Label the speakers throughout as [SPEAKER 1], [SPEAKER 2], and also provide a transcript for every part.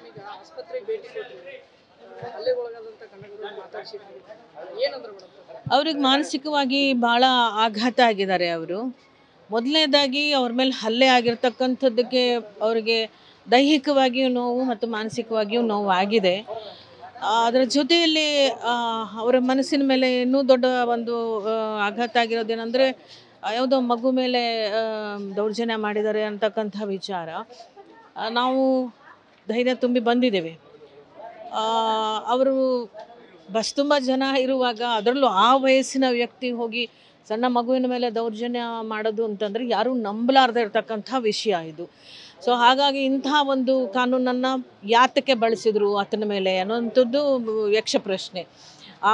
[SPEAKER 1] ಈಗ ಆಸ್ಪತ್ರೆಗೆ ಭೇಟಿ ಕೊಟ್ಟರು ಹಲ್ಲೆಗೊಳಗಾದಂತ ಕನ್ನಡಿಗರು ಮಾತಾಡ್ಸಿದ್ರು ಏನಂದ್ರೆ ಮೇಡಮ್
[SPEAKER 2] ಅವ್ರಿಗೆ ಮಾನಸಿಕವಾಗಿ ಭಾಳ ಆಘಾತ ಆಗಿದ್ದಾರೆ ಅವರು. ಮೊದಲನೇದಾಗಿ ಅವ್ರ ಮೇಲೆ ಹಲ್ಲೆ ಆಗಿರ್ತಕ್ಕಂಥದ್ದಕ್ಕೆ ಅವರಿಗೆ ದೈಹಿಕವಾಗಿಯೂ ನೋವು ಮತ್ತು ಮಾನಸಿಕವಾಗಿಯೂ ನೋವು ಆಗಿದೆ. ಅದರ ಜೊತೆಯಲ್ಲಿ ಅವರ ಮನಸ್ಸಿನ ಮೇಲೆ ಇನ್ನೂ ದೊಡ್ಡ ಒಂದು ಆಘಾತ ಆಗಿರೋದೇನೆಂದರೆ ಯಾವುದೋ ಮಗು ಮೇಲೆ ದೌರ್ಜನ್ಯ ಮಾಡಿದ್ದಾರೆ ಅಂತಕ್ಕಂಥ ವಿಚಾರ. ನಾವು ಧೈರ್ಯ ತುಂಬಿ ಬಂದಿದ್ದೇವೆ. ಅವರು ಬಸ್ ತುಂಬ ಜನ ಇರುವಾಗ ಅದರಲ್ಲೂ ಆ ವಯಸ್ಸಿನ ವ್ಯಕ್ತಿ ಹೋಗಿ ಸಣ್ಣ ಮಗುವಿನ ಮೇಲೆ ದೌರ್ಜನ್ಯ ಮಾಡೋದು ಅಂತಂದರೆ ಯಾರೂ ನಂಬಲಾರ್ದೇ ಇರತಕ್ಕಂಥ ವಿಷಯ ಇದು. ಸೊ ಹಾಗಾಗಿ ಇಂಥ ಒಂದು ಕಾನೂನನ್ನು ಯಾತಕ್ಕೆ ಬಳಸಿದರು ಆತನ ಮೇಲೆ ಅನ್ನೋಂಥದ್ದು ಯಕ್ಷ ಪ್ರಶ್ನೆ.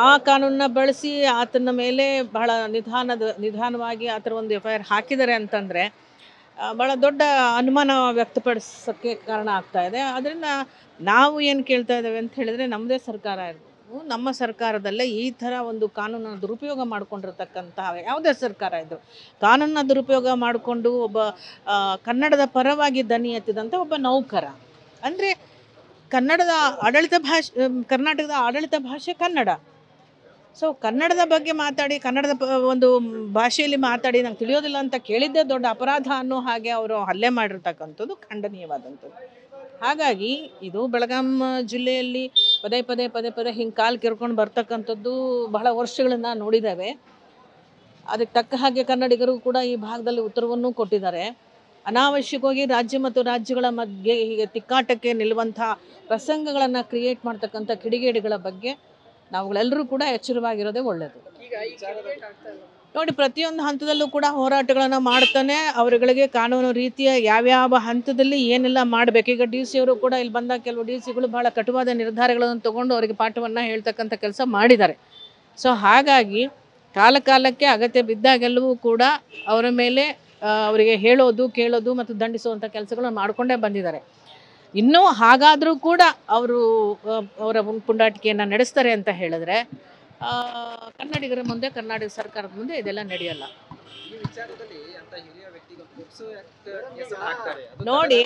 [SPEAKER 2] ಆ ಕಾನೂನನ್ನ ಬಳಸಿ ಆತನ ಮೇಲೆ ಬಹಳ ನಿಧಾನವಾಗಿ ಆ ಥರ ಒಂದು FIR ಹಾಕಿದ್ದಾರೆ ಅಂತಂದರೆ ಭಾಳ ದೊಡ್ಡ ಅನುಮಾನ ವ್ಯಕ್ತಪಡಿಸೋಕ್ಕೆ ಕಾರಣ ಆಗ್ತಾಯಿದೆ. ಅದರಿಂದ ನಾವು ಏನು ಕೇಳ್ತಾ ಇದ್ದೇವೆ ಅಂತ ಹೇಳಿದರೆ, ನಮ್ಮದೇ ಸರ್ಕಾರ ಇರ್ಬೋದು, ನಮ್ಮ ಸರ್ಕಾರದಲ್ಲೇ ಈ ಥರ ಒಂದು ಕಾನೂನನ್ನು ದುರುಪಯೋಗ ಮಾಡಿಕೊಂಡಿರ್ತಕ್ಕಂತಹ ಯಾವುದೇ ಸರ್ಕಾರ ಇದ್ದರು ಕಾನೂನನ್ನ ದುರುಪಯೋಗ ಮಾಡಿಕೊಂಡು ಒಬ್ಬ ಕನ್ನಡದ ಪರವಾಗಿ ದನಿ ಎತ್ತಿದಂಥ ಒಬ್ಬ ನೌಕರ ಅಂದರೆ ಕನ್ನಡದ ಕರ್ನಾಟಕದ ಆಡಳಿತ ಭಾಷೆ ಕನ್ನಡ. ಸೊ ಕನ್ನಡದ ಬಗ್ಗೆ ಮಾತಾಡಿ ಕನ್ನಡದ ಒಂದು ಭಾಷೆಯಲ್ಲಿ ಮಾತಾಡಿ ನಂಗೆ ತಿಳಿಯೋದಿಲ್ಲ ಅಂತ ಕೇಳಿದ್ದೇ ದೊಡ್ಡ ಅಪರಾಧ ಅನ್ನೋ ಹಾಗೆ ಅವರು ಹಲ್ಲೆ ಮಾಡಿರ್ತಕ್ಕಂಥದ್ದು ಖಂಡನೀಯವಾದಂಥದ್ದು. ಹಾಗಾಗಿ ಇದು ಬೆಳಗಾಂ ಜಿಲ್ಲೆಯಲ್ಲಿ ಪದೇ ಹಿಂಗೆ ಕಾಲು ಕೆರ್ಕೊಂಡು ಬರ್ತಕ್ಕಂಥದ್ದು ಬಹಳ ವರ್ಷಗಳನ್ನು ನೋಡಿದ್ದಾವೆ. ಅದಕ್ಕೆ ತಕ್ಕ ಹಾಗೆ ಕನ್ನಡಿಗರು ಕೂಡ ಈ ಭಾಗದಲ್ಲಿ ಉತ್ತರವನ್ನು ಕೊಟ್ಟಿದ್ದಾರೆ. ಅನಾವಶ್ಯಕವಾಗಿ ರಾಜ್ಯ ಮತ್ತು ರಾಜ್ಯಗಳ ಮಧ್ಯೆ ಹೀಗೆ ತಿಕ್ಕಾಟಕ್ಕೆ ನಿಲ್ಲುವಂಥ ಪ್ರಸಂಗಗಳನ್ನು ಕ್ರಿಯೇಟ್ ಮಾಡ್ತಕ್ಕಂಥ ಕಿಡಿಗೇಡಿಗಳ ಬಗ್ಗೆ ನಾವುಗಳೆಲ್ಲರೂ ಕೂಡ ಎಚ್ಚರವಾಗಿರೋದೇ ಒಳ್ಳೆಯದು. ನೋಡಿ, ಪ್ರತಿಯೊಂದು ಹಂತದಲ್ಲೂ ಕೂಡ ಹೋರಾಟಗಳನ್ನು ಮಾಡ್ತಾನೆ ಅವರುಗಳಿಗೆ ಕಾನೂನು ರೀತಿಯ ಯಾವ್ಯಾವ ಹಂತದಲ್ಲಿ ಏನೆಲ್ಲ ಮಾಡಬೇಕು. ಈಗ DC ಅವರು ಕೂಡ ಇಲ್ಲಿ ಬಂದ ಕೆಲವು DCಗಳು ಭಾಳ ಕಟುವಾದ ನಿರ್ಧಾರಗಳನ್ನು ತೊಗೊಂಡು ಅವರಿಗೆ ಪಾಠವನ್ನು ಹೇಳ್ತಕ್ಕಂಥ ಕೆಲಸ ಮಾಡಿದ್ದಾರೆ. ಸೊ ಹಾಗಾಗಿ ಕಾಲಕ್ಕೆ ಅಗತ್ಯ ಬಿದ್ದಾಗೆಲ್ಲವೂ ಕೂಡ ಅವರ ಮೇಲೆ ಅವರಿಗೆ ಹೇಳೋದು ಕೇಳೋದು ಮತ್ತು ದಂಡಿಸುವಂಥ ಕೆಲಸಗಳನ್ನು ಮಾಡಿಕೊಂಡೇ ಬಂದಿದ್ದಾರೆ. ಇನ್ನೂ ಹಾಗಾದರೂ ಕೂಡ ಅವರು ಅವರ ಪುಂಡಾಟಿಕೆಯನ್ನು ನಡೆಸ್ತಾರೆ ಅಂತ ಹೇಳಿದ್ರೆ ಕನ್ನಡಿಗರ ಮುಂದೆ, ಕರ್ನಾಟಕ ಸರ್ಕಾರದ ಮುಂದೆ ಇದೆಲ್ಲ ನಡೆಯಲ್ಲ. ನೋಡಿ,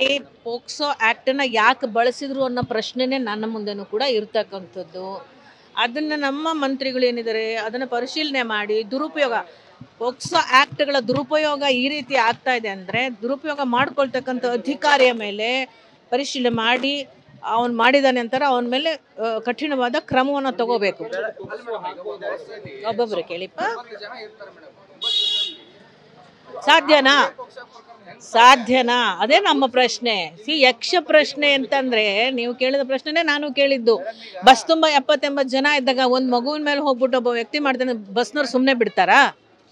[SPEAKER 2] ಪೋಕ್ಸೋ ಆ್ಯಕ್ಟನ್ನು ಯಾಕೆ ಬಳಸಿದ್ರು ಅನ್ನೋ ಪ್ರಶ್ನೆನೇ ನನ್ನ ಮುಂದೆನೂ ಕೂಡ ಇರ್ತಕ್ಕಂಥದ್ದು. ಅದನ್ನು ನಮ್ಮ ಮಂತ್ರಿಗಳು ಏನಿದ್ದಾರೆ ಅದನ್ನು ಪರಿಶೀಲನೆ ಮಾಡಿ ದುರುಪಯೋಗ, ಪೋಕ್ಸೋ ಆ್ಯಕ್ಟ್ಗಳ ದುರುಪಯೋಗ ಈ ರೀತಿ ಆಗ್ತಾ ಇದೆ ಅಂದರೆ ದುರುಪಯೋಗ ಮಾಡ್ಕೊಳ್ತಕ್ಕಂಥ ಅಧಿಕಾರಿಯ ಮೇಲೆ ಪರಿಶೀಲನೆ ಮಾಡಿ ಅವನು ಮಾಡಿದಾನೆ ಅಂತಾರೆ ಅವನ ಮೇಲೆ ಕಠಿಣವಾದ ಕ್ರಮವನ್ನು ತಗೋಬೇಕು. ಒಬ್ಬೊಬ್ಬರು ಕೇಳಿಪ್ಪ, ಸಾಧ್ಯನಾ? ಅದೇ ನಮ್ಮ ಪ್ರಶ್ನೆ. ಯಕ್ಷ ಪ್ರಶ್ನೆ ಅಂತಂದ್ರೆ ನೀವು ಕೇಳಿದ ಪ್ರಶ್ನೆನೇ ನಾನು ಕೇಳಿದ್ದು. ಬಸ್ ತುಂಬ 70-80 ಜನ ಇದ್ದಾಗ ಒಂದು ಮಗುವಿನ ಮೇಲೆ ಹೋಗ್ಬಿಟ್ಟು ಒಬ್ಬ ವ್ಯಕ್ತಿ ಮಾಡ್ತಾನೆ, ಬಸ್ನವ್ರು ಸುಮ್ಮನೆ ಬಿಡ್ತಾರಾ?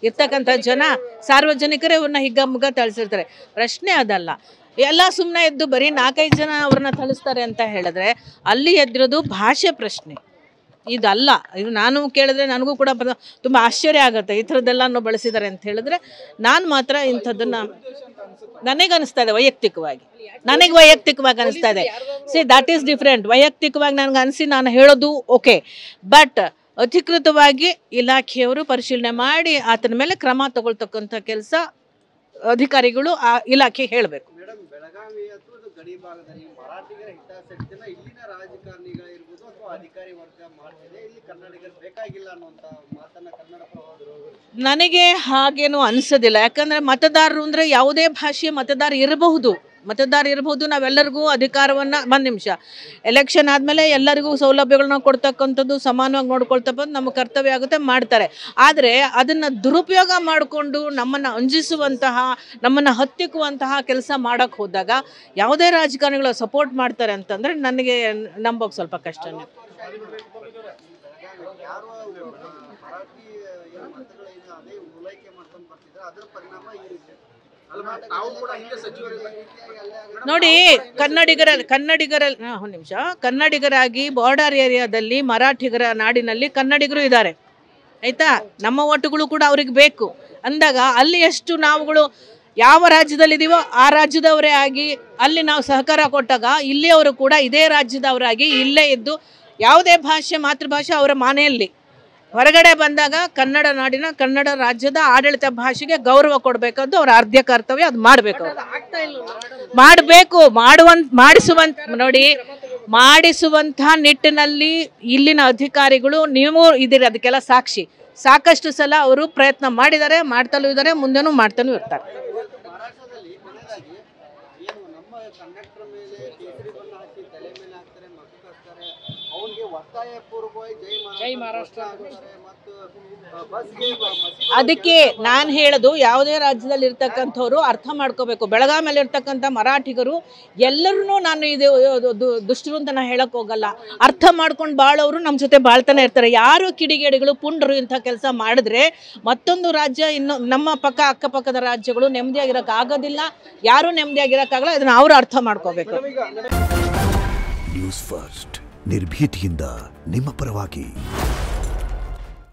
[SPEAKER 2] ಇರ್ತಕ್ಕಂಥ ಜನ ಸಾರ್ವಜನಿಕರೇ ಇವ್ರನ್ನ ಹಿಗ್ಗಮುಗ್ಗ ಥಳಿಸಿರ್ತಾರೆ. ಪ್ರಶ್ನೆ ಅದಲ್ಲ. ಎಲ್ಲ ಸುಮ್ಮನೆ ಎದ್ದು ಬರೀ 4-5 ಜನ ಅವ್ರನ್ನ ಥಳಿಸ್ತಾರೆ ಅಂತ ಹೇಳಿದ್ರೆ ಅಲ್ಲಿ ಎದ್ದಿರೋದು ಭಾಷೆ ಪ್ರಶ್ನೆ, ಇದಲ್ಲ. ಇದು ನಾನು ಕೇಳಿದ್ರೆ ನನಗೂ ಕೂಡ ತುಂಬ ಆಶ್ಚರ್ಯ ಆಗುತ್ತೆ. ಈ ಥರದ್ದೆಲ್ಲನೂ ಬಳಸಿದ್ದಾರೆ ಅಂತ ಹೇಳಿದ್ರೆ ನಾನು ಮಾತ್ರ ಇಂಥದ್ದನ್ನು ನನಗನ್ನಿಸ್ತಾ ಇದೆ ವೈಯಕ್ತಿಕವಾಗಿ ಅನಿಸ್ತಾ ಇದೆ. That is different. ವೈಯಕ್ತಿಕವಾಗಿ ನನಗೆ ಅನಿಸಿ ನಾನು ಹೇಳೋದು ಓಕೆ, ಬಟ್ ಅಧಿಕೃತವಾಗಿ ಇಲಾಖೆಯವರು ಪರಿಶೀಲನೆ ಮಾಡಿ ಆತನ ಮೇಲೆ ಕ್ರಮ ತಗೊಳ್ತಕ್ಕಂಥ ಕೆಲಸ ಅಧಿಕಾರಿಗಳು ಆ ಇಲಾಖೆ ಹೇಳಬೇಕು.
[SPEAKER 3] ಬೆಳಗಾವಿ ಅಥವಾ ಗಡಿ ಭಾಗದಲ್ಲಿ ಮರಾಠಿಗರ ಹಿತಾಸಕ್ತಿನ ಇಲ್ಲಿನ ರಾಜಕಾರಣಿಗಳಿರ್ಬೋದು ಅಥವಾ ಅಧಿಕಾರಿ ವರ್ಗ ಮಾಡ್ತಿದೆ, ಇಲ್ಲಿ ಕನ್ನಡಿಗರು ಬೇಕಾಗಿಲ್ಲ ಅನ್ನುವಂಥ ಮಾತನ್ನ ಕನ್ನಡ ಪ್ರವಾದರು
[SPEAKER 2] ನನಗೆ ಹಾಗೇನು ಅನಿಸೋದಿಲ್ಲ. ಯಾಕಂದರೆ ಮತದಾರರು ಅಂದರೆ ಯಾವುದೇ ಭಾಷೆಯ ಮತದಾರ ಇರಬಹುದು. ನಾವೆಲ್ಲರಿಗೂ ಅಧಿಕಾರವನ್ನು, ಒಂದು ನಿಮಿಷ, ಎಲೆಕ್ಷನ್ ಆದಮೇಲೆ ಎಲ್ಲರಿಗೂ ಸೌಲಭ್ಯಗಳನ್ನ ಕೊಡ್ತಕ್ಕಂಥದ್ದು ಸಮಾನವಾಗಿ ನೋಡ್ಕೊಳ್ತಕ್ಕಂಥ ನಮ್ಮ ಕರ್ತವ್ಯ ಆಗುತ್ತೆ, ಮಾಡ್ತಾರೆ. ಆದರೆ ಅದನ್ನು ದುರುಪಯೋಗ ಮಾಡಿಕೊಂಡು ನಮ್ಮನ್ನು ಅಂಜಿಸುವಂತಹ, ನಮ್ಮನ್ನು ಹತ್ತಿಕ್ಕುವಂತಹ ಕೆಲಸ ಮಾಡೋಕ್ಕೆ ಹೋದಾಗ ಯಾವುದೇ ರಾಜಕಾರಣಿಗಳು ಸಪೋರ್ಟ್ ಮಾಡ್ತಾರೆ ಅಂತಂದರೆ ನನಗೆ ನಂಬೋಕೆ ಸ್ವಲ್ಪ ಕಷ್ಟನೇ. ನೋಡಿ, ಕನ್ನಡಿಗರಾಗಿ ಬಾರ್ಡರ್ ಏರಿಯಾದಲ್ಲಿ ಮರಾಠಿಗರ ನಾಡಿನಲ್ಲಿ ಕನ್ನಡಿಗರು ಇದ್ದಾರೆ, ಆಯ್ತಾ? ನಮ್ಮ ಓಟುಗಳು ಕೂಡ ಅವ್ರಿಗೆ ಬೇಕು ಅಂದಾಗ ಅಲ್ಲಿ ಎಷ್ಟು ನಾವುಗಳು ಯಾವ ರಾಜ್ಯದಲ್ಲಿದ್ದೀವೋ ಆ ರಾಜ್ಯದವರೇ ಆಗಿ ಅಲ್ಲಿ ನಾವು ಸಹಕಾರ ಕೊಟ್ಟಾಗ ಇಲ್ಲಿಯವರು ಕೂಡ ಇದೇ ರಾಜ್ಯದವರಾಗಿ ಇಲ್ಲೇ ಇದ್ದು ಯಾವುದೇ ಭಾಷೆ ಮಾತೃಭಾಷೆ ಅವರ ಮನೆಯಲ್ಲಿ, ಹೊರಗಡೆ ಬಂದಾಗ ಕನ್ನಡ ನಾಡಿನ ಕನ್ನಡ ರಾಜ್ಯದ ಆಡಳಿತ ಭಾಷೆಗೆ ಗೌರವ ಕೊಡಬೇಕಂತ ಅವ್ರ ಆದ್ಯ ಕರ್ತವ್ಯ. ಅದು ಮಾಡಬೇಕು, ಮಾಡಿಸುವಂತ. ನೋಡಿ, ಮಾಡಿಸುವಂಥ ನಿಟ್ಟಿನಲ್ಲಿ ಇಲ್ಲಿನ ಅಧಿಕಾರಿಗಳು ನೀವು ಇದ್ದೀರಿ, ಅದಕ್ಕೆಲ್ಲ ಸಾಕ್ಷಿ. ಸಾಕಷ್ಟು ಸಲ ಅವರು ಪ್ರಯತ್ನ ಮಾಡಿದ್ದಾರೆ, ಮಾಡ್ತಲೂ ಇದ್ದಾರೆ, ಮುಂದೆನೂ ಮಾಡ್ತಾನೂ ಇರ್ತಾರೆ.
[SPEAKER 3] ಮಹಾರಾಷ್ಟ್ರದಲ್ಲಿ ಕೊನೆಯದಾಗಿ ಏನು ನಮ್ಮ ಕಂಡಕ್ಟರ್ ಮೇಲೆ ಕೇಸರಿ ಬಣ್ಣ ಹಾಕಿ ತಲೆ ಮೇಲೆ ಹಾಕ್ತಾರೆ, ಮಗು ಕಸ್ತಾರೆ, ಅವನಿಗೆ ಒತ್ತಾಯ ಪೂರ್ವಕವಾಗಿ ಜೈ ಮಹಾರಾಷ್ಟ್ರ ಹಾಕ್ತಾರೆ ಮತ್ತು ಬಸ್ಗೆ
[SPEAKER 2] ಅದಕ್ಕೆ ನಾನು ಹೇಳೋದು, ಯಾವುದೇ ರಾಜ್ಯದಲ್ಲಿ ಇರ್ತಕ್ಕಂಥವ್ರು ಅರ್ಥ ಮಾಡ್ಕೋಬೇಕು. ಬೆಳಗಾವಿಯಲ್ಲಿ ಇರ್ತಕ್ಕಂಥ ಮರಾಠಿಗರು ಎಲ್ಲರೂ ನಾನು ಇದು ದುಷ್ಟರು ಅಂತ ನಾನು ಹೇಳಕ್ ಹೋಗಲ್ಲ. ಅರ್ಥ ಮಾಡ್ಕೊಂಡು ಬಾಳೋರು ನಮ್ಮ ಜೊತೆ ಬಾಳ್ತಾನೆ ಇರ್ತಾರೆ. ಯಾರು ಕಿಡಿಗೇಡಿಗಳು ಪುಂಡರು ಇಂಥ ಕೆಲಸ ಮಾಡಿದ್ರೆ ಮತ್ತೊಂದು ರಾಜ್ಯ, ಇನ್ನು ನಮ್ಮ ಅಕ್ಕಪಕ್ಕದ ರಾಜ್ಯಗಳು ನೆಮ್ಮದಿಯಾಗಿರೋಕ್ಕಾಗೋದಿಲ್ಲ, ಯಾರೂ ನೆಮ್ಮದಿಯಾಗಿರೋಕ್ಕಾಗಲ್ಲ. ಇದನ್ನು ಅವರು ಅರ್ಥ ಮಾಡ್ಕೋಬೇಕು.
[SPEAKER 4] ನ್ಯೂಸ್ ಫಸ್ಟ್, ನಿರ್ಭೀತಿಯಿಂದ ನಿಮ್ಮ ಪರವಾಗಿ.